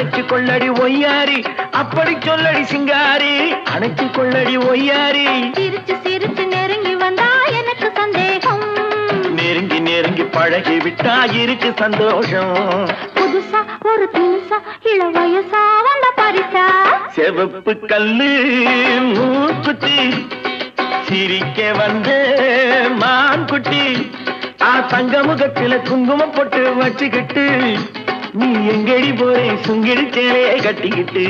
அணைச்சு கொள்ளடி ஒய்யாரி அப்படி சொல்லடி சிங்காரி அணைச்சு கொள்ளடி ஒய்யாரி சிரிச்சு சிரிச்சு நெருங்கி வந்தா எனக்கு சந்தேகம் நெருங்கி நெருங்கி பழகி விட்டா இருக்கு சந்தோஷம் புதுசா ஒரு தினுசா இள வயசா வந்த பரிசா செவப்பு கல்லு மூக்குத்தி சிரிக்க வந்த மான்குட்டி தங்க முகத்தில குங்குமம் போட்டு வச்சுக்கிட்டு நீ எங்கடி போறே சுங்கிடி சேலையை கட்டிக்கிட்டு